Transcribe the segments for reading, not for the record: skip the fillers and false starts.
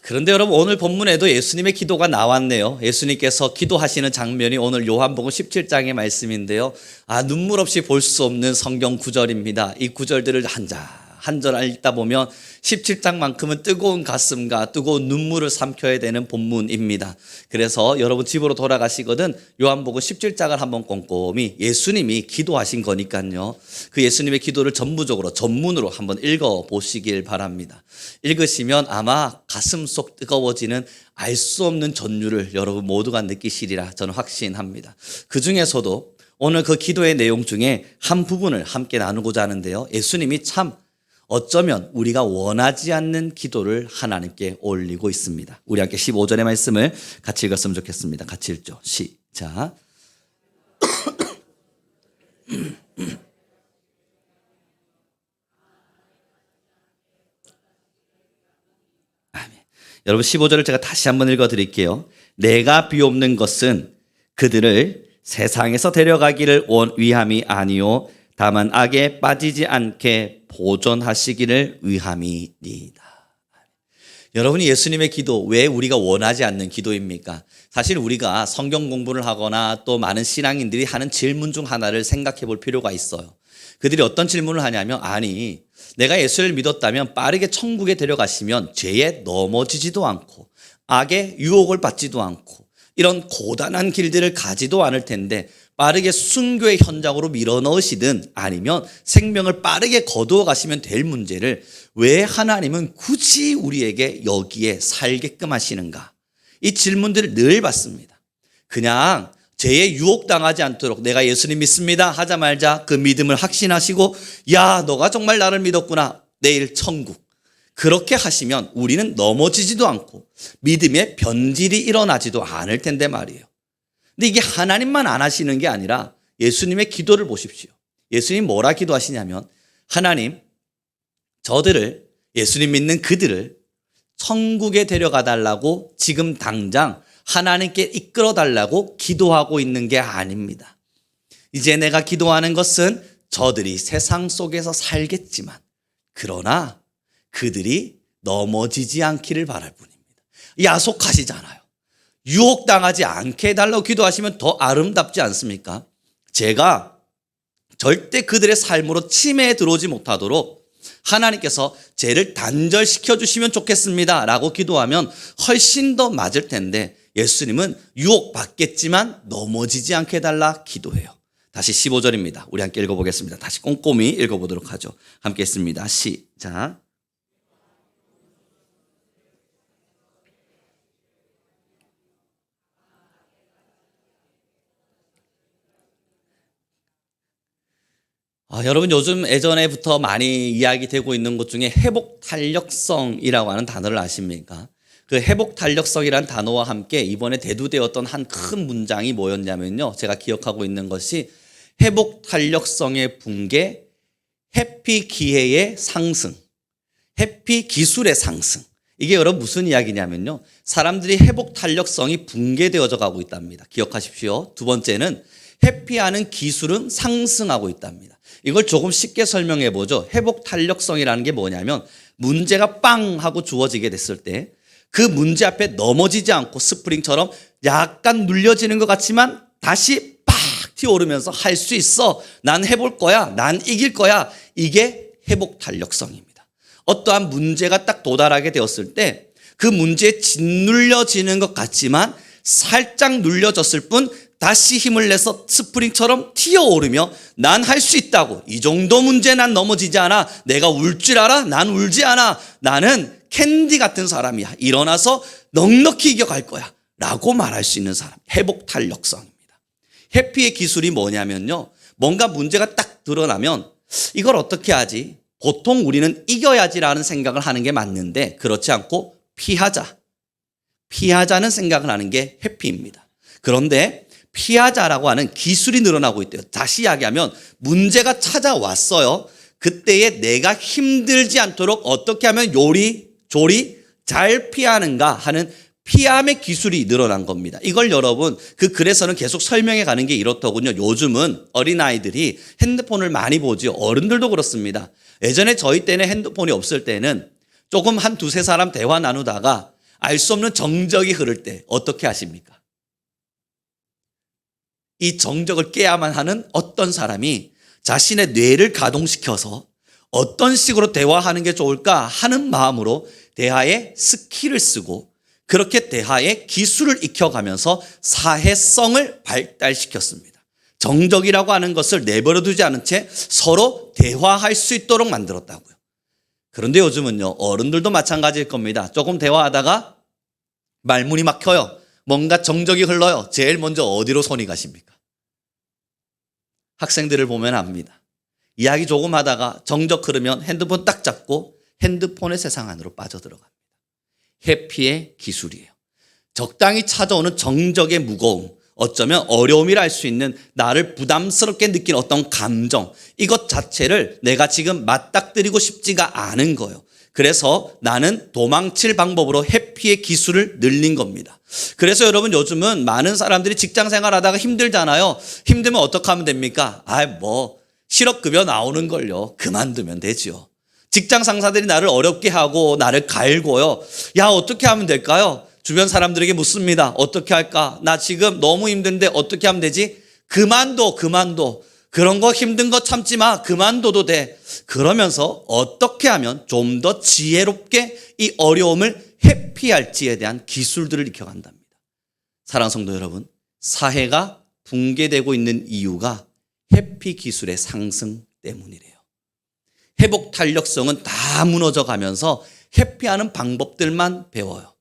그런데 여러분 오늘 본문에도 예수님의 기도가 나왔네요. 예수님께서 기도하시는 장면이 오늘 요한복음 17장의 말씀인데요. 눈물 없이 볼 수 없는 성경 구절입니다. 이 구절들을 한 절 읽다 보면 17장만큼은 뜨거운 가슴과 뜨거운 눈물을 삼켜야 되는 본문입니다. 그래서 여러분 집으로 돌아가시거든 요한복음 17장을 한번 꼼꼼히 예수님이 기도하신 거니까요. 그 예수님의 기도를 전문으로 한번 읽어보시길 바랍니다. 읽으시면 아마 가슴속 뜨거워지는 알 수 없는 전율을 여러분 모두가 느끼시리라 저는 확신합니다. 그 중에서도 오늘 그 기도의 내용 중에 한 부분을 함께 나누고자 하는데요. 예수님이 참 어쩌면 우리가 원하지 않는 기도를 하나님께 올리고 있습니다. 우리 함께 15절의 말씀을 같이 읽었으면 좋겠습니다. 같이 읽죠. 시작. 아멘. 여러분 15절을 제가 다시 한번 읽어드릴게요. 내가 비옵는 것은 그들을 세상에서 데려가기를 위함이 아니요 다만 악에 빠지지 않게 보존하시기를 위함이니이다. 여러분이 예수님의 기도 왜 우리가 원하지 않는 기도입니까? 사실 우리가 성경 공부를 하거나 또 많은 신앙인들이 하는 질문 중 하나를 생각해 볼 필요가 있어요. 그들이 어떤 질문을 하냐면 내가 예수를 믿었다면 빠르게 천국에 데려가시면 죄에 넘어지지도 않고 악의 유혹을 받지도 않고 이런 고단한 길들을 가지도 않을 텐데 빠르게 순교의 현장으로 밀어넣으시든 아니면 생명을 빠르게 거두어 가시면 될 문제를 왜 하나님은 굳이 우리에게 여기에 살게끔 하시는가? 이 질문들을 늘 받습니다. 그냥 죄에 유혹당하지 않도록 내가 예수님 믿습니다 하자마자 그 믿음을 확신하시고 야 너가 정말 나를 믿었구나 내일 천국 그렇게 하시면 우리는 넘어지지도 않고 믿음의 변질이 일어나지도 않을 텐데 말이에요. 근데 이게 하나님만 안 하시는 게 아니라 예수님의 기도를 보십시오. 예수님 뭐라 기도하시냐면 하나님 저들을 예수님 믿는 그들을 천국에 데려가 달라고 지금 당장 하나님께 이끌어 달라고 기도하고 있는 게 아닙니다. 이제 내가 기도하는 것은 저들이 세상 속에서 살겠지만 그러나 그들이 넘어지지 않기를 바랄 뿐입니다. 야속하시잖아요. 유혹당하지 않게 해달라고 기도하시면 더 아름답지 않습니까? 제가 절대 그들의 삶으로 침해에 들어오지 못하도록 하나님께서 죄를 단절시켜 주시면 좋겠습니다 라고 기도하면 훨씬 더 맞을 텐데 예수님은 유혹받겠지만 넘어지지 않게 해달라 기도해요. 다시 15절입니다. 우리 함께 읽어보겠습니다. 다시 꼼꼼히 읽어보도록 하죠. 함께 했습니다. 시작. 여러분 요즘 예전에부터 많이 이야기되고 있는 것 중에 회복 탄력성이라고 하는 단어를 아십니까? 그 회복 탄력성이라는 단어와 함께 이번에 대두되었던 한 큰 문장이 뭐였냐면요. 제가 기억하고 있는 것이 회복 탄력성의 붕괴, 회피 기회의 상승, 회피 기술의 상승. 이게 여러분 무슨 이야기냐면요. 사람들이 회복 탄력성이 붕괴되어져 가고 있답니다. 기억하십시오. 두 번째는 회피하는 기술은 상승하고 있답니다. 이걸 조금 쉽게 설명해 보죠. 회복 탄력성이라는 게 뭐냐면 문제가 빵 하고 주어지게 됐을 때 그 문제 앞에 넘어지지 않고 스프링처럼 약간 눌려지는 것 같지만 다시 팍 튀어오르면서 할 수 있어. 난 해볼 거야. 난 이길 거야. 이게 회복 탄력성입니다. 어떠한 문제가 딱 도달하게 되었을 때 그 문제에 짓눌려지는 것 같지만 살짝 눌려졌을 뿐 다시 힘을 내서 스프링처럼 튀어오르며 난 할 수 있다고. 이 정도 문제 난 넘어지지 않아. 내가 울 줄 알아? 난 울지 않아. 나는 캔디 같은 사람이야. 일어나서 넉넉히 이겨갈 거야 라고 말할 수 있는 사람. 회복 탄력성입니다. 회피의 기술이 뭐냐면요. 뭔가 문제가 딱 드러나면 이걸 어떻게 하지? 보통 우리는 이겨야지라는 생각을 하는 게 맞는데 그렇지 않고 피하자는 생각을 하는 게 회피입니다. 그런데 피하자라고 하는 기술이 늘어나고 있대요. 다시 이야기하면 문제가 찾아왔어요. 그때에 내가 힘들지 않도록 어떻게 하면 조리 잘 피하는가 하는 피함의 기술이 늘어난 겁니다. 이걸 여러분 그 글에서는 계속 설명해 가는 게 이렇더군요. 요즘은 어린아이들이 핸드폰을 많이 보죠. 어른들도 그렇습니다. 예전에 저희 때는 핸드폰이 없을 때는 조금 한 두세 사람 대화 나누다가 알 수 없는 정적이 흐를 때 어떻게 하십니까? 이 정적을 깨야만 하는 어떤 사람이 자신의 뇌를 가동시켜서 어떤 식으로 대화하는 게 좋을까 하는 마음으로 대화의 스킬을 쓰고 그렇게 대화의 기술을 익혀가면서 사회성을 발달시켰습니다. 정적이라고 하는 것을 내버려 두지 않은 채 서로 대화할 수 있도록 만들었다고요. 그런데 요즘은요, 어른들도 마찬가지일 겁니다. 조금 대화하다가 말문이 막혀요. 뭔가 정적이 흘러요. 제일 먼저 어디로 손이 가십니까? 학생들을 보면 압니다. 이야기 조금 하다가 정적 흐르면 핸드폰 딱 잡고 핸드폰의 세상 안으로 빠져들어갑니다. 회피의 기술이에요. 적당히 찾아오는 정적의 무거움, 어쩌면 어려움이라 할 수 있는 나를 부담스럽게 느낀 어떤 감정, 이것 자체를 내가 지금 맞닥뜨리고 싶지가 않은 거예요. 그래서 나는 도망칠 방법으로 회피의 기술을 늘린 겁니다. 그래서 여러분 요즘은 많은 사람들이 직장 생활하다가 힘들잖아요. 힘들면 어떻게 하면 됩니까? 실업급여 나오는 걸요. 그만두면 되죠. 직장 상사들이 나를 어렵게 하고 나를 갈고요. 야, 어떻게 하면 될까요? 주변 사람들에게 묻습니다. 어떻게 할까? 나 지금 너무 힘든데 어떻게 하면 되지? 그만둬. 그런 거 힘든 거 참지 마. 그만둬도 돼. 그러면서 어떻게 하면 좀 더 지혜롭게 이 어려움을 회피할지에 대한 기술들을 익혀간답니다. 사랑하는 성도 여러분, 사회가 붕괴되고 있는 이유가 회피 기술의 상승 때문이래요. 회복 탄력성은 다 무너져 가면서 회피하는 방법들만 배워요.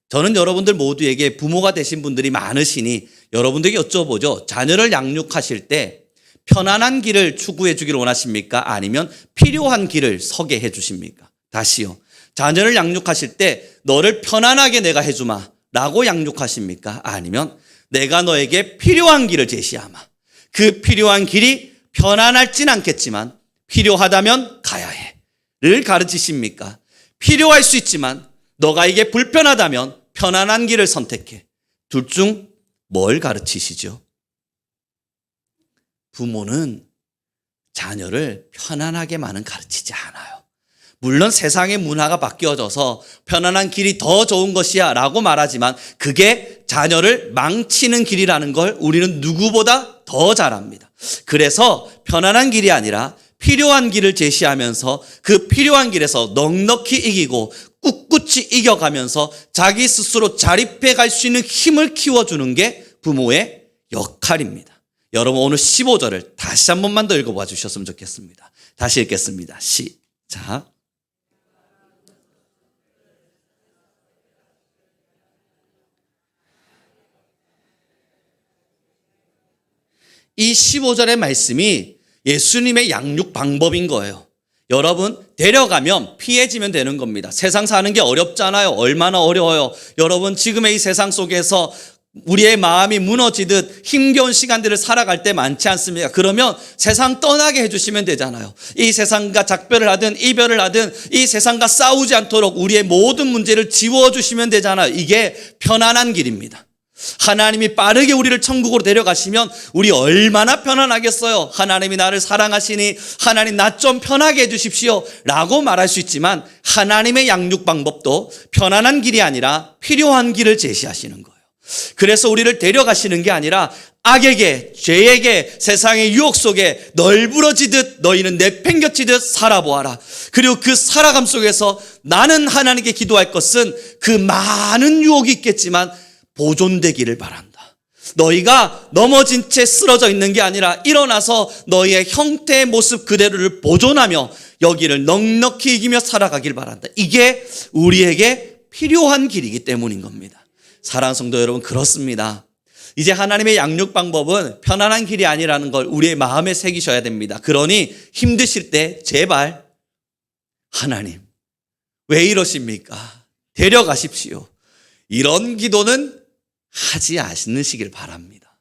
저는 여러분들 모두에게 부모가 되신 분들이 많으시니 여러분들에게 여쭤보죠. 자녀를 양육하실 때 편안한 길을 추구해 주기를 원하십니까? 아니면 필요한 길을 서게 해 주십니까? 다시요. 자녀를 양육하실 때 너를 편안하게 내가 해주마 라고 양육하십니까? 아니면 내가 너에게 필요한 길을 제시하마. 그 필요한 길이 편안할진 않겠지만 필요하다면 가야 해를 가르치십니까? 필요할 수 있지만 너가 이게 불편하다면 편안한 길을 선택해. 둘 중 뭘 가르치시죠? 부모는 자녀를 편안하게만은 가르치지 않아요. 물론 세상의 문화가 바뀌어져서 편안한 길이 더 좋은 것이야 라고 말하지만 그게 자녀를 망치는 길이라는 걸 우리는 누구보다 더 잘 압니다. 그래서 편안한 길이 아니라 필요한 길을 제시하면서 그 필요한 길에서 넉넉히 이기고 꿋꿋이 이겨가면서 자기 스스로 자립해 갈 수 있는 힘을 키워주는 게 부모의 역할입니다. 여러분 오늘 15절을 다시 한 번만 더 읽어봐 주셨으면 좋겠습니다. 다시 읽겠습니다. 시작. 이 15절의 말씀이 예수님의 양육 방법인 거예요. 여러분 데려가면 피해지면 되는 겁니다. 세상 사는 게 어렵잖아요. 얼마나 어려워요. 여러분 지금의 이 세상 속에서 우리의 마음이 무너지듯 힘겨운 시간들을 살아갈 때 많지 않습니까? 그러면 세상 떠나게 해주시면 되잖아요. 이 세상과 작별을 하든 이별을 하든 이 세상과 싸우지 않도록 우리의 모든 문제를 지워주시면 되잖아요. 이게 편안한 길입니다. 하나님이 빠르게 우리를 천국으로 데려가시면 우리 얼마나 편안하겠어요. 하나님이 나를 사랑하시니 하나님 나 좀 편하게 해주십시오 라고 말할 수 있지만 하나님의 양육 방법도 편안한 길이 아니라 필요한 길을 제시하시는 거예요. 그래서 우리를 데려가시는 게 아니라 악에게, 죄에게, 세상의 유혹 속에 널브러지듯 너희는 내팽겨치듯 살아보아라. 그리고 그 살아감 속에서 나는 하나님께 기도할 것은 그 많은 유혹이 있겠지만 보존되기를 바란다. 너희가 넘어진 채 쓰러져 있는 게 아니라 일어나서 너희의 형태의 모습 그대로를 보존하며 여기를 넉넉히 이기며 살아가길 바란다. 이게 우리에게 필요한 길이기 때문인 겁니다. 사랑하는 성도 여러분, 그렇습니다. 이제 하나님의 양육 방법은 편안한 길이 아니라는 걸 우리의 마음에 새기셔야 됩니다. 그러니 힘드실 때 제발 하나님 왜 이러십니까? 데려가십시오. 이런 기도는 하지 않으시길 바랍니다.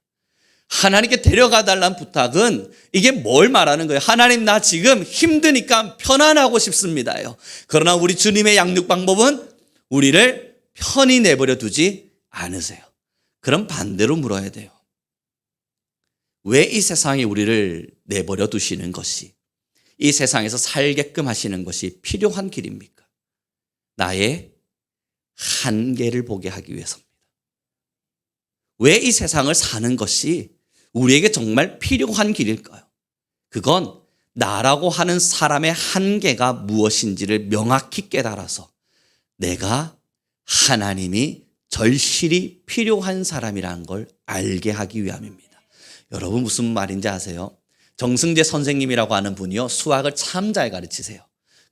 하나님께 데려가 달라는 부탁은 이게 뭘 말하는 거예요? 하나님 나 지금 힘드니까 편안하고 싶습니다요. 그러나 우리 주님의 양육 방법은 우리를 편히 내버려 두지 않으세요. 그럼 반대로 물어야 돼요. 왜 이 세상에 우리를 내버려 두시는 것이, 이 세상에서 살게끔 하시는 것이 필요한 길입니까? 나의 한계를 보게 하기 위해서입니다. 왜 이 세상을 사는 것이 우리에게 정말 필요한 길일까요? 그건 나라고 하는 사람의 한계가 무엇인지를 명확히 깨달아서 내가 하나님이 절실히 필요한 사람이라는 걸 알게 하기 위함입니다. 여러분 무슨 말인지 아세요? 정승재 선생님이라고 하는 분이요, 수학을 참 잘 가르치세요.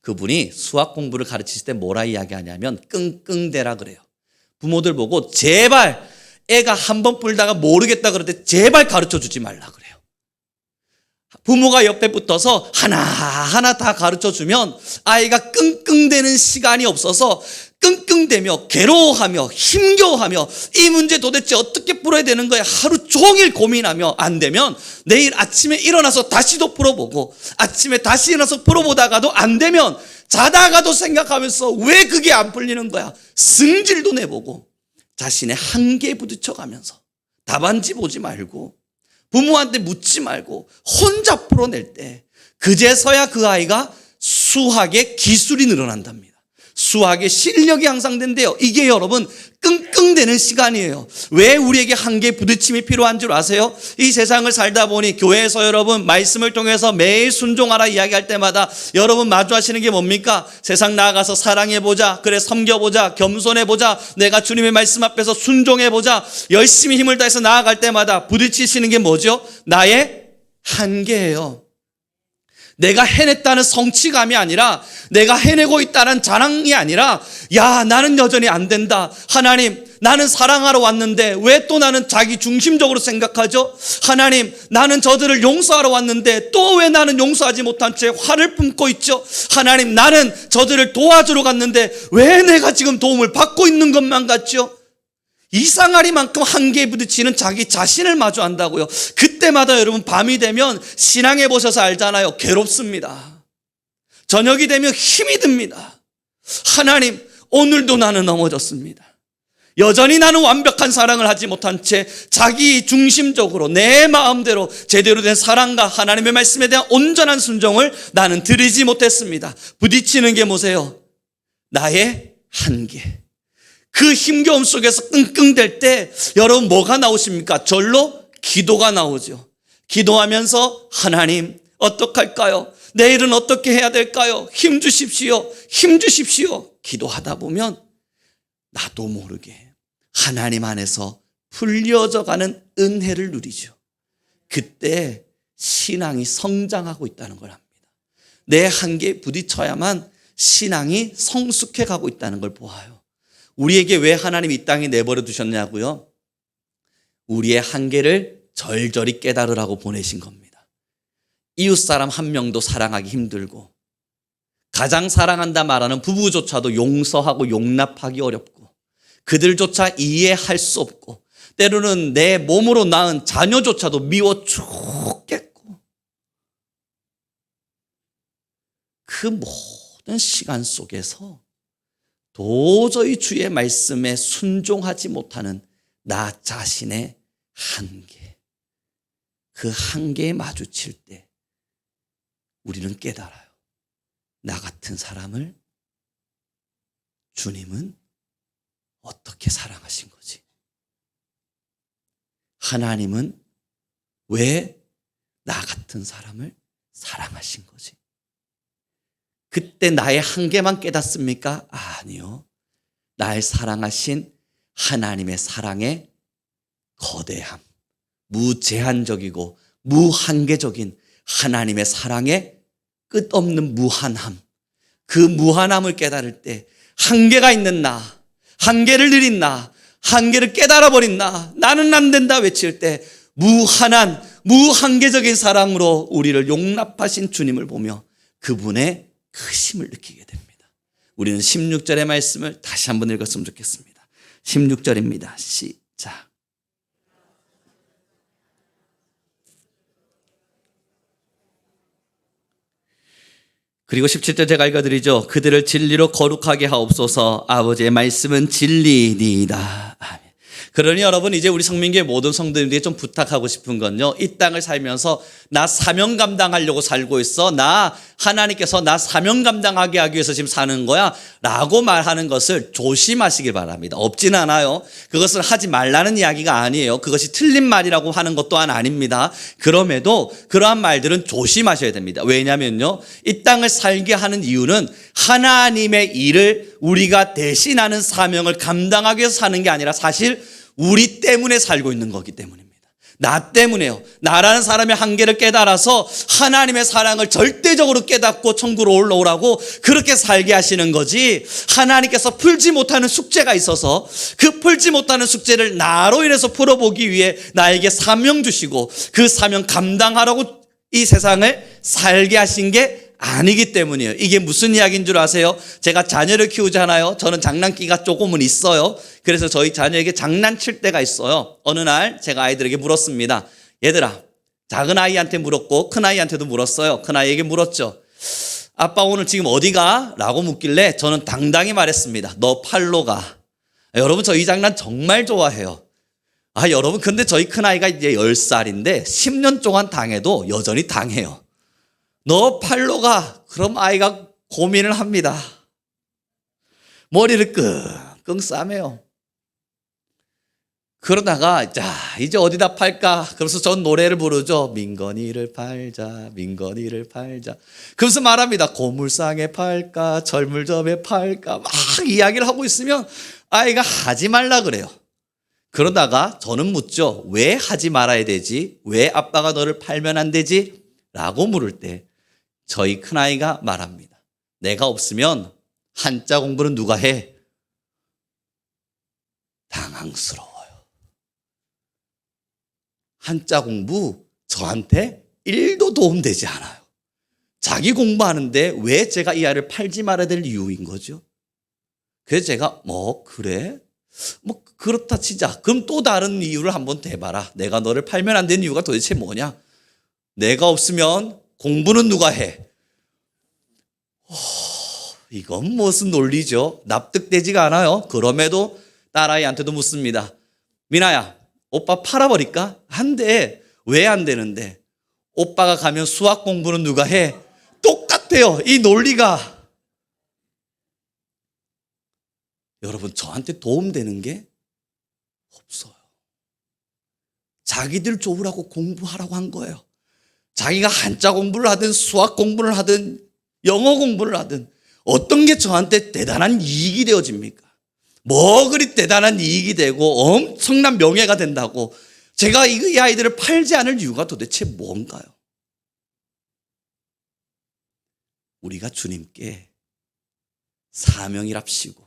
그분이 수학 공부를 가르치실 때 뭐라 이야기하냐면 끙끙대라 그래요. 부모들 보고 제발 애가 한 번 풀다가 모르겠다 그럴 때 제발 가르쳐주지 말라 그래요. 부모가 옆에 붙어서 하나하나 다 가르쳐주면 아이가 끙끙대는 시간이 없어서 끙끙대며 괴로워하며 힘겨워하며 이 문제 도대체 어떻게 풀어야 되는 거야 하루 종일 고민하며 안 되면 내일 아침에 일어나서 다시도 풀어보고 아침에 다시 일어나서 풀어보다가도 안 되면 자다가도 생각하면서 왜 그게 안 풀리는 거야 승질도 내보고 자신의 한계에 부딪혀가면서 답안지 보지 말고 부모한테 묻지 말고 혼자 풀어낼 때 그제서야 그 아이가 수학의 기술이 늘어난답니다. 수학의 실력이 향상된대요. 이게 여러분 끙끙대는 시간이에요. 왜 우리에게 한계의 부딪힘이 필요한 줄 아세요? 이 세상을 살다 보니 교회에서 여러분 말씀을 통해서 매일 순종하라 이야기할 때마다 여러분 마주하시는 게 뭡니까? 세상 나아가서 사랑해보자, 그래 섬겨보자, 겸손해보자, 내가 주님의 말씀 앞에서 순종해보자, 열심히 힘을 다해서 나아갈 때마다 부딪히시는 게 뭐죠? 나의 한계예요. 내가 해냈다는 성취감이 아니라 내가 해내고 있다는 자랑이 아니라 야 나는 여전히 안 된다. 하나님 나는 사랑하러 왔는데 왜 또 나는 자기 중심적으로 생각하죠? 하나님 나는 저들을 용서하러 왔는데 또 왜 나는 용서하지 못한 채 화를 품고 있죠? 하나님 나는 저들을 도와주러 갔는데 왜 내가 지금 도움을 받고 있는 것만 같죠? 이상하리만큼 한계에 부딪히는 자기 자신을 마주한다고요. 그때마다 여러분 밤이 되면 신앙해 보셔서 알잖아요. 괴롭습니다. 저녁이 되면 힘이 듭니다. 하나님 오늘도 나는 넘어졌습니다. 여전히 나는 완벽한 사랑을 하지 못한 채 자기 중심적으로 내 마음대로 제대로 된 사랑과 하나님의 말씀에 대한 온전한 순종을 나는 드리지 못했습니다. 부딪히는 게 뭐세요? 나의 한계. 그 힘겨움 속에서 끙끙댈 때 여러분 뭐가 나오십니까? 절로 기도가 나오죠. 기도하면서 하나님 어떡할까요? 내일은 어떻게 해야 될까요? 힘 주십시오. 힘 주십시오. 기도하다 보면 나도 모르게 하나님 안에서 풀려져 가는 은혜를 누리죠. 그때 신앙이 성장하고 있다는 걸 압니다. 내 한계에 부딪혀야만 신앙이 성숙해 가고 있다는 걸 보아요. 우리에게 왜 하나님 이 땅에 내버려 두셨냐고요? 우리의 한계를 절절히 깨달으라고 보내신 겁니다. 이웃 사람 한 명도 사랑하기 힘들고 가장 사랑한다 말하는 부부조차도 용서하고 용납하기 어렵고 그들조차 이해할 수 없고 때로는 내 몸으로 낳은 자녀조차도 미워 죽겠고 그 모든 시간 속에서 도저히 주의 말씀에 순종하지 못하는 나 자신의 한계, 그 한계에 마주칠 때 우리는 깨달아요. 나 같은 사람을 주님은 어떻게 사랑하신 거지? 하나님은 왜 나 같은 사람을 사랑하신 거지? 그때 나의 한계만 깨닫습니까? 아니요. 날 사랑하신 하나님의 사랑의 거대함, 무제한적이고 무한계적인 하나님의 사랑의 끝없는 무한함, 그 무한함을 깨달을 때 한계가 있는 나, 한계를 느린 나, 한계를 깨달아버린 나, 나는 안 된다 외칠 때 무한한 무한계적인 사랑으로 우리를 용납하신 주님을 보며 그분의 크심을 느끼게 됩니다. 우리는 16절의 말씀을 다시 한번 읽었으면 좋겠습니다. 16절입니다. 시작. 그리고 17절 제가 읽어드리죠. 그들을 진리로 거룩하게 하옵소서. 아버지의 말씀은 진리니이다. 아멘. 그러니 여러분, 이제 우리 성민교회 모든 성도님들에게 좀 부탁하고 싶은 건요, 이 땅을 살면서 나 사명 감당하려고 살고 있어, 나 하나님께서 나 사명 감당하게 하기 위해서 지금 사는 거야 라고 말하는 것을 조심하시길 바랍니다. 없진 않아요. 그것을 하지 말라는 이야기가 아니에요. 그것이 틀린 말이라고 하는 것 또한 아닙니다. 그럼에도 그러한 말들은 조심하셔야 됩니다. 왜냐하면요, 이 땅을 살게 하는 이유는 하나님의 일을 우리가 대신하는 사명을 감당하기 위해서 사는 게 아니라 사실 우리 때문에 살고 있는 거기 때문입니다. 나 때문에요. 나라는 사람의 한계를 깨달아서 하나님의 사랑을 절대적으로 깨닫고 천국으로 올라오라고 그렇게 살게 하시는 거지, 하나님께서 풀지 못하는 숙제가 있어서 그 풀지 못하는 숙제를 나로 인해서 풀어보기 위해 나에게 사명 주시고 그 사명 감당하라고 이 세상을 살게 하신 게 아니기 때문이에요. 이게 무슨 이야기인 줄 아세요? 제가 자녀를 키우잖아요. 저는 장난기가 조금은 있어요. 그래서 저희 자녀에게 장난칠 때가 있어요. 어느 날 제가 아이들에게 물었습니다. 얘들아, 작은 아이한테 물었고 큰 아이한테도 물었어요. 큰 아이에게 물었죠. 아빠 오늘 지금 어디 가? 라고 묻길래 저는 당당히 말했습니다. 너 팔로 가. 여러분, 저 이 장난 정말 좋아해요. 여러분, 근데 저희 큰 아이가 이제 10살인데 10년 동안 당해도 여전히 당해요. 너 팔로 가. 그럼 아이가 고민을 합니다. 머리를 끙끙 싸매요. 그러다가 자, 이제 어디다 팔까? 그래서 전 노래를 부르죠. 민건이를 팔자, 민건이를 팔자. 그래서 말합니다. 고물상에 팔까, 절물점에 팔까. 막 이야기를 하고 있으면 아이가 하지 말라 그래요. 그러다가 저는 묻죠. 왜 하지 말아야 되지? 왜 아빠가 너를 팔면 안 되지? 라고 물을 때 저희 큰아이가 말합니다. 내가 없으면 한자 공부는 누가 해? 당황스러워요. 한자 공부 저한테 1도 도움되지 않아요. 자기 공부하는데 왜 제가 이 아이를 팔지 말아야 될 이유인 거죠? 그래서 제가 그래? 그렇다 치자. 그럼 또 다른 이유를 한번 대봐라. 내가 너를 팔면 안 되는 이유가 도대체 뭐냐? 내가 없으면 공부는 누가 해? 이건 무슨 논리죠? 납득되지가 않아요. 그럼에도 딸아이한테도 묻습니다. 미나야, 오빠 팔아버릴까? 안 돼. 왜 안 되는데? 오빠가 가면 수학 공부는 누가 해? 똑같아요. 이 논리가. 여러분, 저한테 도움되는 게 없어요. 자기들 좋으라고 공부하라고 한 거예요. 자기가 한자 공부를 하든 수학 공부를 하든 영어 공부를 하든 어떤 게 저한테 대단한 이익이 되어집니까? 뭐 그리 대단한 이익이 되고 엄청난 명예가 된다고 제가 이 아이들을 팔지 않을 이유가 도대체 뭔가요? 우리가 주님께 사명이랍시고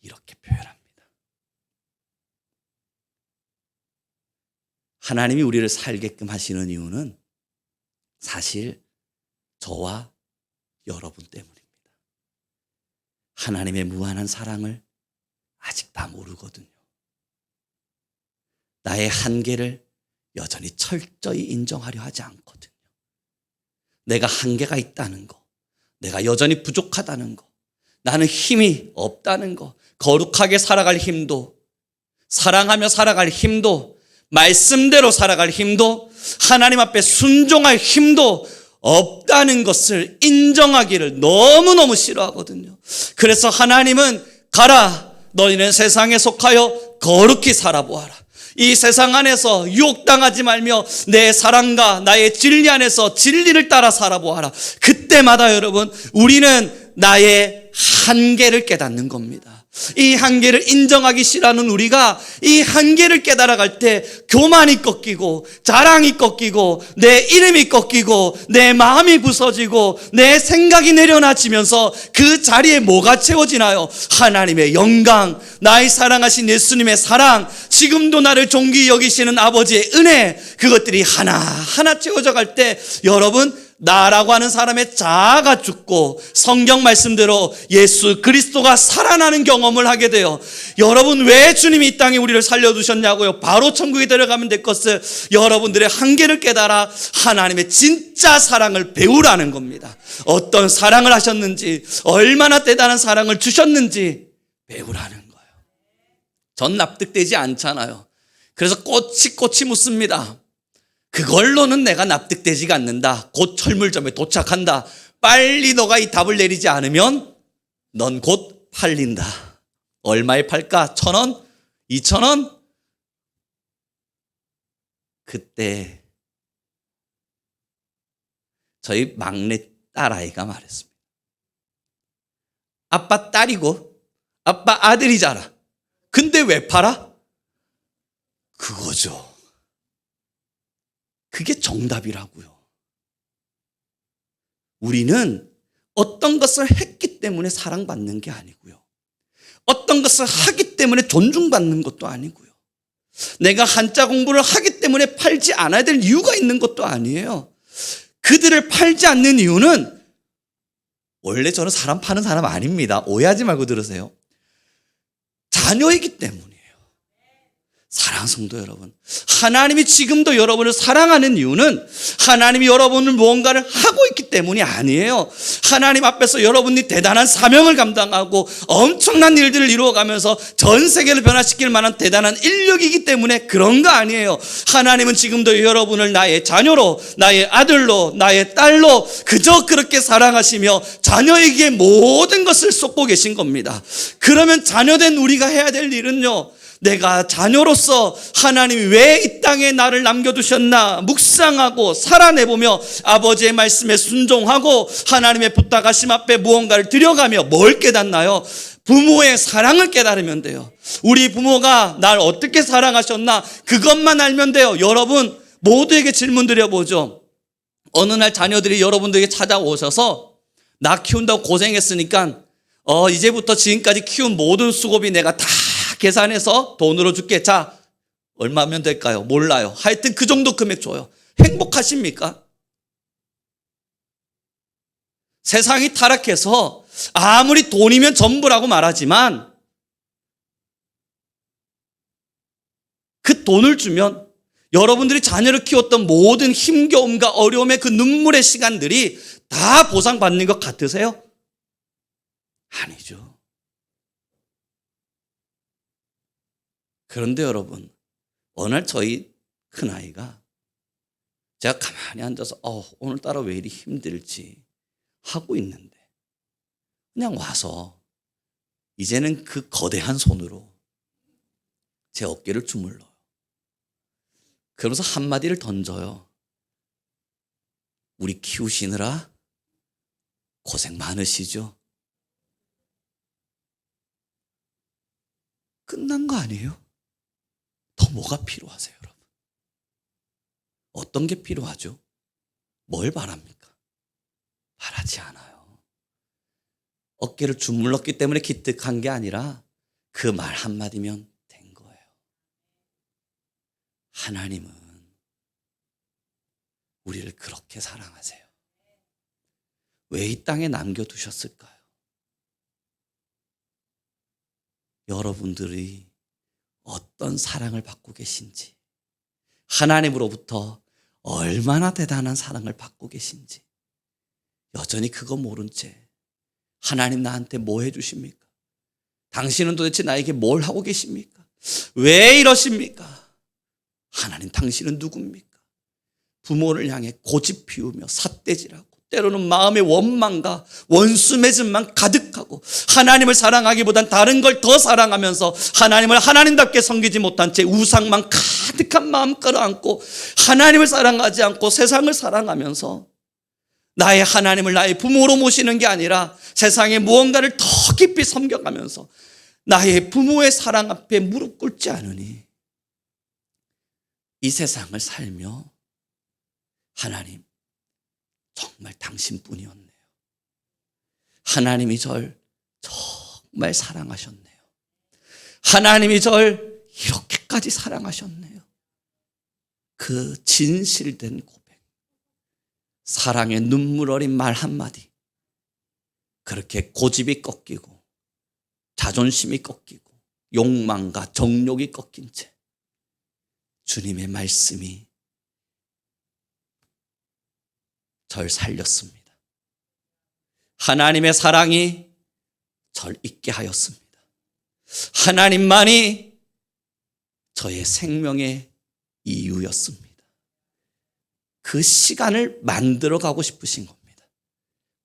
이렇게 표현합니다. 하나님이 우리를 살게끔 하시는 이유는 사실 저와 여러분 때문입니다. 하나님의 무한한 사랑을 아직 다 모르거든요. 나의 한계를 여전히 철저히 인정하려 하지 않거든요. 내가 한계가 있다는 거, 내가 여전히 부족하다는 거, 나는 힘이 없다는 거, 거룩하게 살아갈 힘도, 사랑하며 살아갈 힘도, 말씀대로 살아갈 힘도, 하나님 앞에 순종할 힘도 없다는 것을 인정하기를 너무너무 싫어하거든요. 그래서 하나님은 가라, 너희는 세상에 속하여 거룩히 살아보아라. 이 세상 안에서 유혹당하지 말며 내 사랑과 나의 진리 안에서 진리를 따라 살아보아라. 그때마다 여러분, 우리는 나의 한계를 깨닫는 겁니다. 이 한계를 인정하기 싫어하는 우리가 이 한계를 깨달아갈 때 교만이 꺾이고 자랑이 꺾이고 내 이름이 꺾이고 내 마음이 부서지고 내 생각이 내려놔지면서 그 자리에 뭐가 채워지나요? 하나님의 영광, 나의 사랑하신 예수님의 사랑, 지금도 나를 존귀히 여기시는 아버지의 은혜, 그것들이 하나하나 채워져 갈 때 여러분, 나라고 하는 사람의 자아가 죽고 성경 말씀대로 예수 그리스도가 살아나는 경험을 하게 돼요. 여러분, 왜 주님이 이 땅에 우리를 살려두셨냐고요? 바로 천국에 데려가면 될 것을 여러분들의 한계를 깨달아 하나님의 진짜 사랑을 배우라는 겁니다. 어떤 사랑을 하셨는지, 얼마나 대단한 사랑을 주셨는지 배우라는 거예요. 전 납득되지 않잖아요. 그래서 꼬치꼬치 묻습니다. 그걸로는 내가 납득되지가 않는다. 곧 철물점에 도착한다. 빨리 너가 이 답을 내리지 않으면 넌 곧 팔린다. 얼마에 팔까? 1,000원? 2,000원? 그때 저희 막내 딸아이가 말했습니다. 아빠 딸이고 아빠 아들이잖아. 근데 왜 팔아? 그거죠. 그게 정답이라고요. 우리는 어떤 것을 했기 때문에 사랑받는 게 아니고요. 어떤 것을 하기 때문에 존중받는 것도 아니고요. 내가 한자 공부를 하기 때문에 팔지 않아야 될 이유가 있는 것도 아니에요. 그들을 팔지 않는 이유는 원래 저는 사람 파는 사람 아닙니다. 오해하지 말고 들으세요. 자녀이기 때문이에요. 사랑하는 성도 여러분, 하나님이 지금도 여러분을 사랑하는 이유는 하나님이 여러분을 무언가를 하고 있기 때문이 아니에요. 하나님 앞에서 여러분이 대단한 사명을 감당하고 엄청난 일들을 이루어가면서 전 세계를 변화시킬 만한 대단한 인력이기 때문에 그런 거 아니에요. 하나님은 지금도 여러분을 나의 자녀로, 나의 아들로, 나의 딸로 그저 그렇게 사랑하시며 자녀에게 모든 것을 쏟고 계신 겁니다. 그러면 자녀된 우리가 해야 될 일은요, 내가 자녀로서 하나님이 왜 이 땅에 나를 남겨두셨나 묵상하고 살아내보며 아버지의 말씀에 순종하고 하나님의 부탁하심 앞에 무언가를 드려가며 뭘 깨닫나요? 부모의 사랑을 깨달으면 돼요. 우리 부모가 날 어떻게 사랑하셨나 그것만 알면 돼요. 여러분 모두에게 질문 드려보죠. 어느 날 자녀들이 여러분들에게 찾아오셔서 나 키운다고 고생했으니까 이제부터 지금까지 키운 모든 수고비 내가 다 계산해서 돈으로 줄게. 자, 얼마면 될까요? 몰라요. 하여튼 그 정도 금액 줘요. 행복하십니까? 세상이 타락해서 아무리 돈이면 전부라고 말하지만 그 돈을 주면 여러분들이 자녀를 키웠던 모든 힘겨움과 어려움의 그 눈물의 시간들이 다 보상받는 것 같으세요? 아니죠. 그런데 여러분, 어느 날 저희 큰아이가 제가 가만히 앉아서 오늘따라 왜 이리 힘들지 하고 있는데 그냥 와서 이제는 그 거대한 손으로 제 어깨를 주물러요. 그러면서 한마디를 던져요. 우리 키우시느라 고생 많으시죠? 끝난 거 아니에요? 더 뭐가 필요하세요, 여러분? 어떤 게 필요하죠? 뭘 바랍니까? 바라지 않아요. 어깨를 주물렀기 때문에 기특한 게 아니라 그 말 한마디면 된 거예요. 하나님은 우리를 그렇게 사랑하세요. 왜 이 땅에 남겨두셨을까요? 여러분들이 어떤 사랑을 받고 계신지, 하나님으로부터 얼마나 대단한 사랑을 받고 계신지 여전히 그거 모른 채 하나님 나한테 뭐 해주십니까? 당신은 도대체 나에게 뭘 하고 계십니까? 왜 이러십니까? 하나님 당신은 누굽니까? 부모를 향해 고집 피우며 삿대질하고 때로는 마음의 원망과 원수 맺음만 가득하고 하나님을 사랑하기보단 다른 걸 더 사랑하면서 하나님을 하나님답게 섬기지 못한 채 우상만 가득한 마음 끌어안고 하나님을 사랑하지 않고 세상을 사랑하면서 나의 하나님을 나의 부모로 모시는 게 아니라 세상에 무언가를 더 깊이 섬겨가면서 나의 부모의 사랑 앞에 무릎 꿇지 않으니 이 세상을 살며 하나님 정말 당신뿐이었네요. 하나님이 절 정말 사랑하셨네요. 하나님이 절 이렇게까지 사랑하셨네요. 그 진실된 고백, 사랑의 눈물 어린 말 한마디, 그렇게 고집이 꺾이고 자존심이 꺾이고 욕망과 정욕이 꺾인 채 주님의 말씀이 절 살렸습니다. 하나님의 사랑이 절 있게 하였습니다. 하나님만이 저의 생명의 이유였습니다. 그 시간을 만들어 가고 싶으신 겁니다.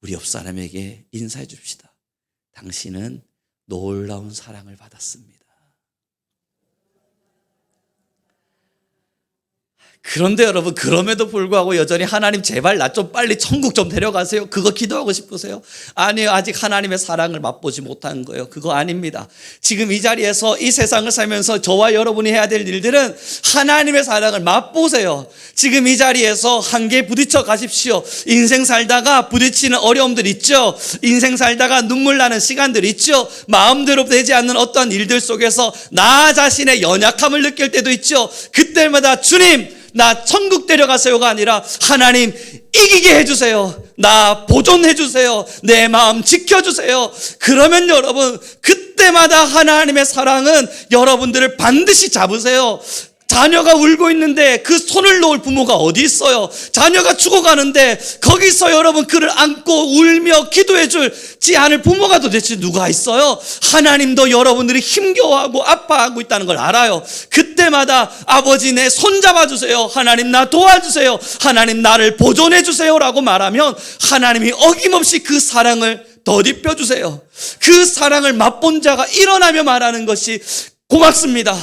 우리 옆 사람에게 인사해 줍시다. 당신은 놀라운 사랑을 받았습니다. 그런데 여러분, 그럼에도 불구하고 여전히 하나님 제발 나 좀 빨리 천국 좀 데려가세요. 그거 기도하고 싶으세요? 아니요, 아직 하나님의 사랑을 맛보지 못한 거예요. 그거 아닙니다. 지금 이 자리에서 이 세상을 살면서 저와 여러분이 해야 될 일들은 하나님의 사랑을 맛보세요. 지금 이 자리에서 한계에 부딪혀 가십시오. 인생 살다가 부딪히는 어려움들 있죠. 인생 살다가 눈물 나는 시간들 있죠. 마음대로 되지 않는 어떤 일들 속에서 나 자신의 연약함을 느낄 때도 있죠. 그때마다 주님, 나 천국 데려가세요가 아니라 하나님 이기게 해주세요. 나 보존해주세요. 내 마음 지켜주세요. 그러면 여러분, 그때마다 하나님의 사랑은 여러분들을 반드시 잡으세요. 자녀가 울고 있는데 그 손을 놓을 부모가 어디 있어요? 자녀가 죽어가는데 거기서 여러분 그를 안고 울며 기도해 주지 않을 부모가 도대체 누가 있어요? 하나님도 여러분들이 힘겨워하고 아파하고 있다는 걸 알아요. 그때마다 아버지 내 손 잡아주세요. 하나님 나 도와주세요. 하나님 나를 보존해 주세요 라고 말하면 하나님이 어김없이 그 사랑을 덧입혀 주세요. 그 사랑을 맛본 자가 일어나며 말하는 것이 고맙습니다.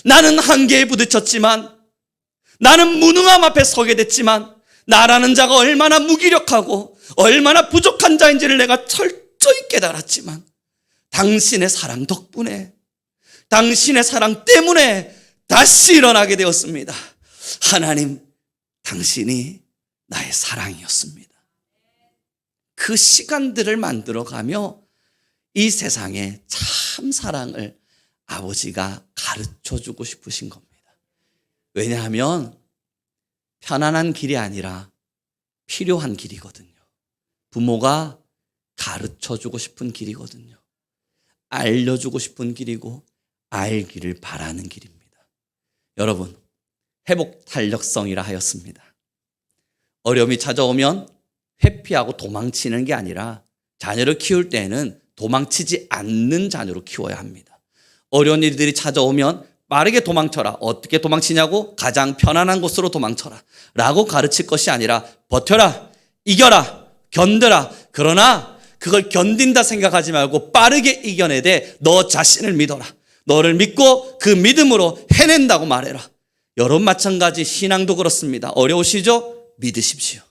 나는 한계에 부딪혔지만, 나는 무능함 앞에 서게 됐지만, 나라는 자가 얼마나 무기력하고 얼마나 부족한 자인지를 내가 철저히 깨달았지만, 당신의 사랑 덕분에, 당신의 사랑 때문에 다시 일어나게 되었습니다. 하나님, 당신이 나의 사랑이었습니다. 그 시간들을 만들어가며 이 세상에 참 사랑을 아버지가 가르쳐주고 싶으신 겁니다. 왜냐하면 편안한 길이 아니라 필요한 길이거든요. 부모가 가르쳐주고 싶은 길이거든요. 알려주고 싶은 길이고 알기를 바라는 길입니다. 여러분, 회복 탄력성이라 하였습니다. 어려움이 찾아오면 회피하고 도망치는 게 아니라 자녀를 키울 때에는 도망치지 않는 자녀로 키워야 합니다. 어려운 일들이 찾아오면 빠르게 도망쳐라. 어떻게 도망치냐고? 가장 편안한 곳으로 도망쳐라 라고 가르칠 것이 아니라 버텨라, 이겨라, 견뎌라. 그러나 그걸 견딘다 생각하지 말고 빠르게 이겨내되 너 자신을 믿어라. 너를 믿고 그 믿음으로 해낸다고 말해라. 여러분 마찬가지 신앙도 그렇습니다. 어려우시죠? 믿으십시오.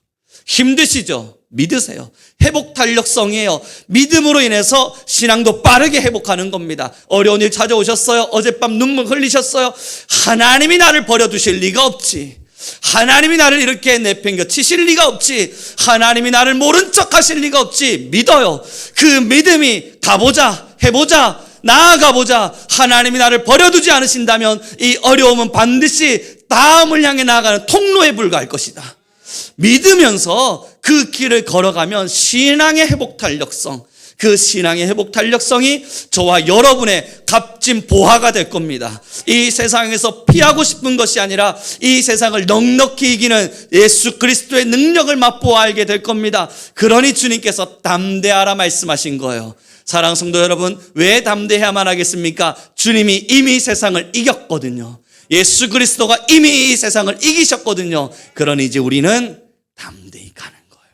힘드시죠? 믿으세요. 회복 탄력성이에요. 믿음으로 인해서 신앙도 빠르게 회복하는 겁니다. 어려운 일 찾아오셨어요? 어젯밤 눈물 흘리셨어요? 하나님이 나를 버려두실 리가 없지. 하나님이 나를 이렇게 내팽겨 치실 리가 없지. 하나님이 나를 모른 척 하실 리가 없지. 믿어요. 그 믿음이 가보자, 해보자, 나아가보자. 하나님이 나를 버려두지 않으신다면 이 어려움은 반드시 다음을 향해 나아가는 통로에 불과할 것이다. 믿으면서 그 길을 걸어가면 신앙의 회복 탄력성, 그 신앙의 회복 탄력성이 저와 여러분의 값진 보화가 될 겁니다. 이 세상에서 피하고 싶은 것이 아니라 이 세상을 넉넉히 이기는 예수 그리스도의 능력을 맛보아 알게 될 겁니다. 그러니 주님께서 담대하라 말씀하신 거예요. 사랑하는 성도 여러분, 왜 담대해야만 하겠습니까? 주님이 이미 세상을 이겼거든요. 예수 그리스도가 이미 이 세상을 이기셨거든요. 그러니 이제 우리는 담대히 가는 거예요.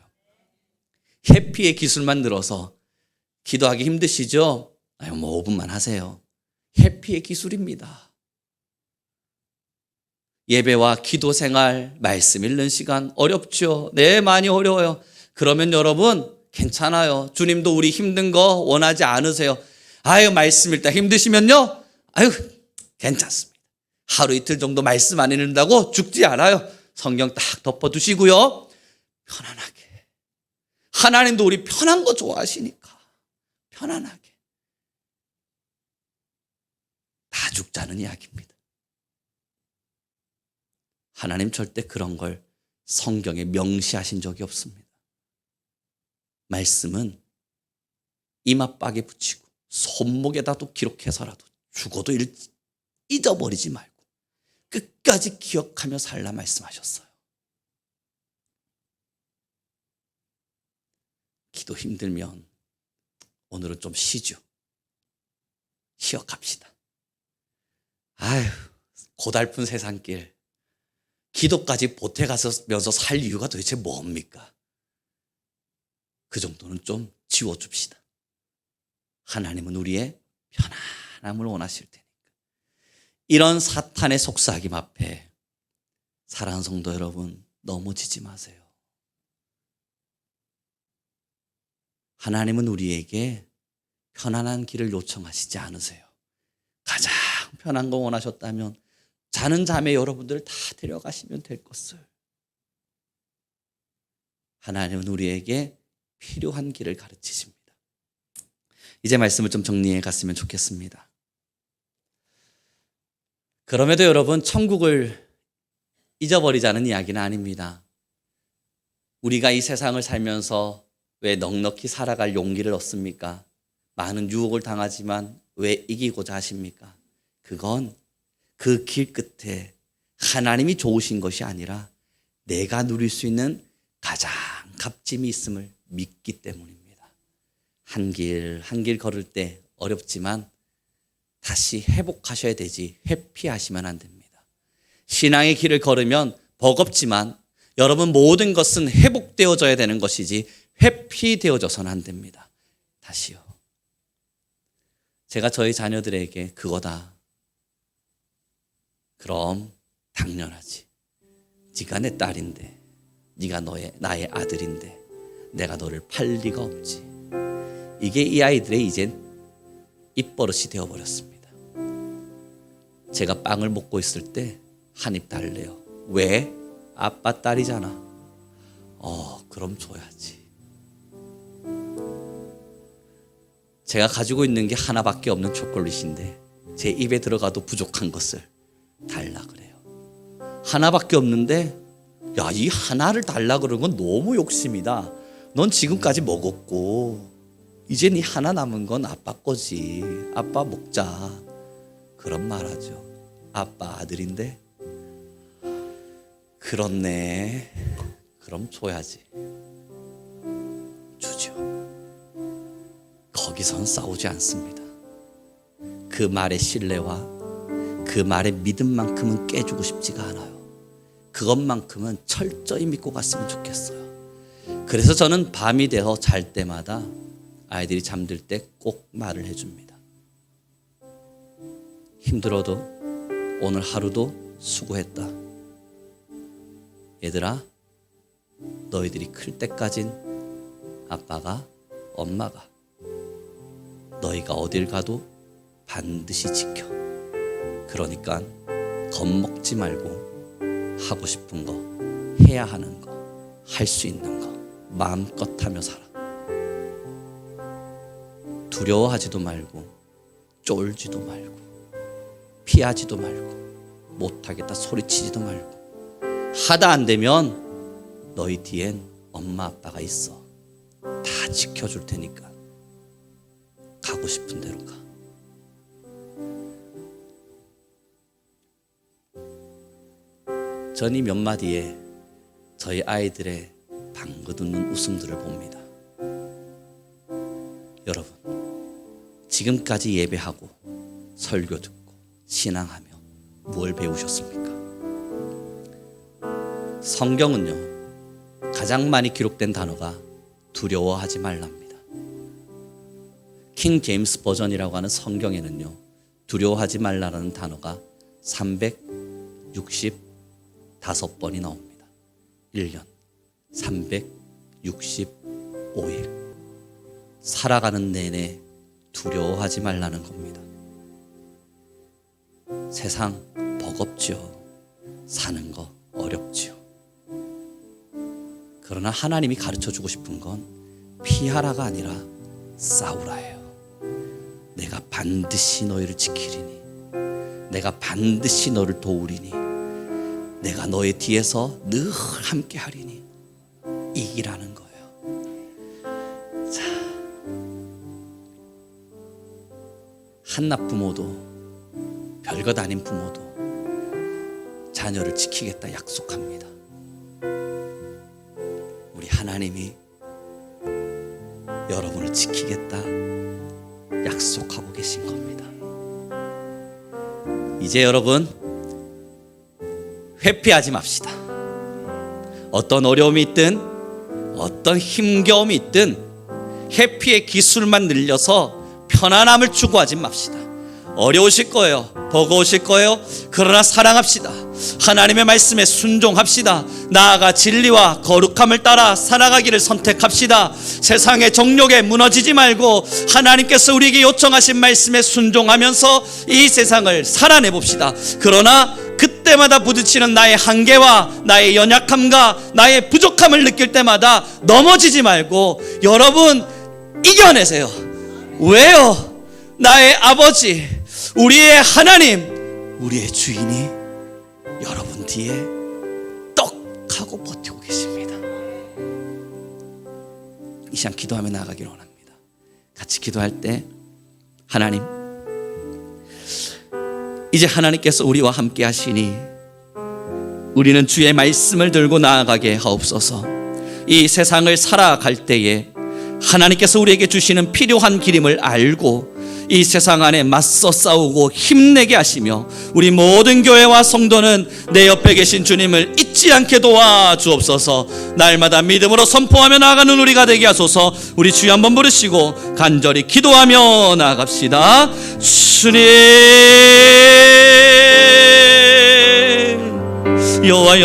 회피의 기술만 늘어서 기도하기 힘드시죠? 뭐 5분만 하세요. 회피의 기술입니다. 예배와 기도 생활, 말씀 읽는 시간 어렵죠? 네, 많이 어려워요. 그러면 여러분 괜찮아요. 주님도 우리 힘든 거 원하지 않으세요. 말씀 읽다 힘드시면요, 괜찮습니다. 하루 이틀 정도 말씀 안 읽는다고 죽지 않아요. 성경 딱 덮어두시고요, 편안하게. 하나님도 우리 편한 거 좋아하시니까 편안하게. 다 죽자는 이야기입니다. 하나님 절대 그런 걸 성경에 명시하신 적이 없습니다. 말씀은 이마박에 붙이고 손목에다도 기록해서라도 죽어도 잊어버리지 말고 끝까지 기억하며 살라 말씀하셨어요. 기도 힘들면 오늘은 좀 쉬죠. 쉬어 갑시다. 아휴, 고달픈 세상길, 기도까지 보태가면서 살 이유가 도대체 뭡니까? 그 정도는 좀 지워줍시다. 하나님은 우리의 편안함을 원하실 테니까. 이런 사탄의 속삭임 앞에 사랑하는 성도 여러분, 넘어지지 마세요. 하나님은 우리에게 편안한 길을 요청하시지 않으세요. 가장 편한 거 원하셨다면 자는 잠에 여러분들 다 데려가시면 될 것을. 하나님은 우리에게 필요한 길을 가르치십니다. 이제 말씀을 좀 정리해 갔으면 좋겠습니다. 그럼에도 여러분, 천국을 잊어버리자는 이야기는 아닙니다. 우리가 이 세상을 살면서 왜 넉넉히 살아갈 용기를 얻습니까? 많은 유혹을 당하지만 왜 이기고자 하십니까? 그건 그 길 끝에 하나님이 좋으신 것이 아니라 내가 누릴 수 있는 가장 값짐이 있음을 믿기 때문입니다. 한 길 걸을 때 어렵지만 다시 회복하셔야 되지 회피하시면 안 됩니다. 신앙의 길을 걸으면 버겁지만 여러분, 모든 것은 회복되어져야 되는 것이지 회피되어져서는 안 됩니다. 다시요. 제가 저희 자녀들에게 그거다. 그럼 당연하지. 네가 내 딸인데, 네가 나의 아들인데 내가 너를 팔 리가 없지. 이게 이 아이들의 이젠 입버릇이 되어버렸습니다. 제가 빵을 먹고 있을 때 한 입 달래요. 왜? 아빠 딸이잖아. 그럼 줘야지. 제가 가지고 있는 게 하나밖에 없는 초콜릿인데 제 입에 들어가도 부족한 것을 달라 그래요. 하나밖에 없는데, 야, 이 하나를 달라 그러는 건 너무 욕심이다. 넌 지금까지 먹었고 이제 네 하나 남은 건 아빠 거지. 아빠 먹자. 그런 말 하죠. 아빠 아들인데, 그렇네. 그럼 줘야지. 주죠. 거기선 싸우지 않습니다. 그 말의 신뢰와 그 말의 믿음만큼은 깨주고 싶지가 않아요. 그것만큼은 철저히 믿고 갔으면 좋겠어요. 그래서 저는 밤이 되어 잘 때마다 아이들이 잠들 때 꼭 말을 해줍니다. 힘들어도 오늘 하루도 수고했다. 얘들아, 너희들이 클 때까진 아빠가, 엄마가 너희가 어딜 가도 반드시 지켜. 그러니까 겁먹지 말고 하고 싶은 거, 해야 하는 거, 할 수 있는 거 마음껏 하며 살아. 두려워하지도 말고 쫄지도 말고 피하지도 말고 못하겠다 소리치지도 말고. 하다 안 되면 너희 뒤엔 엄마 아빠가 있어. 다 지켜줄 테니까 가고 싶은 대로 가. 전 이 몇 마디에 저희 아이들의 방긋 웃는 웃음들을 봅니다. 여러분, 지금까지 예배하고 설교 듣고 신앙하며 뭘 배우셨습니까? 성경은요, 가장 많이 기록된 단어가 두려워하지 말랍니다. 킹 제임스 버전이라고 하는 성경에는요, 두려워하지 말라는 단어가 365번이 나옵니다. 1년 365일 살아가는 내내 두려워하지 말라는 겁니다. 세상 버겁죠. 사는 거 어렵죠. 그러나 하나님이 가르쳐주고 싶은 건 피하라가 아니라 싸우라예요. 내가 반드시 너희를 지키리니, 내가 반드시 너를 도우리니, 내가 너의 뒤에서 늘 함께 하리니, 이기라는 거예요. 자, 한낱 부모도 별것 아닌 부모도 자녀를 지키겠다 약속합니다. 우리 하나님이 여러분을 지키겠다 약속하고 계신 겁니다. 이제 여러분 회피하지 맙시다. 어떤 어려움이 있든 어떤 힘겨움이 있든 회피의 기술만 늘려서 편안함을 추구하지 맙시다. 어려우실 거예요. 버거우실 거예요. 그러나 사랑합시다. 하나님의 말씀에 순종합시다. 나아가 진리와 거룩함을 따라 살아가기를 선택합시다. 세상의 정욕에 무너지지 말고 하나님께서 우리에게 요청하신 말씀에 순종하면서 이 세상을 살아내 봅시다. 그러나 그때마다 부딪히는 나의 한계와 나의 연약함과 나의 부족함을 느낄 때마다 넘어지지 말고 여러분 이겨내세요. 왜요? 나의 아버지, 우리의 하나님, 우리의 주인이 여러분 뒤에 떡 하고 버티고 계십니다. 이 시간 기도하며 나아가기를 원합니다. 같이 기도할 때 하나님, 이제 하나님께서 우리와 함께 하시니 우리는 주의 말씀을 들고 나아가게 하옵소서. 이 세상을 살아갈 때에 하나님께서 우리에게 주시는 필요한 길임을 알고 이 세상 안에 맞서 싸우고 힘내게 하시며 우리 모든 교회와 성도는 내 옆에 계신 주님을 잊지 않게 도와주옵소서. 날마다 믿음으로 선포하며 나아가는 우리가 되게 하소서. 우리 주여 한번 부르시고 간절히 기도하며 나아갑시다. 주님, 여호와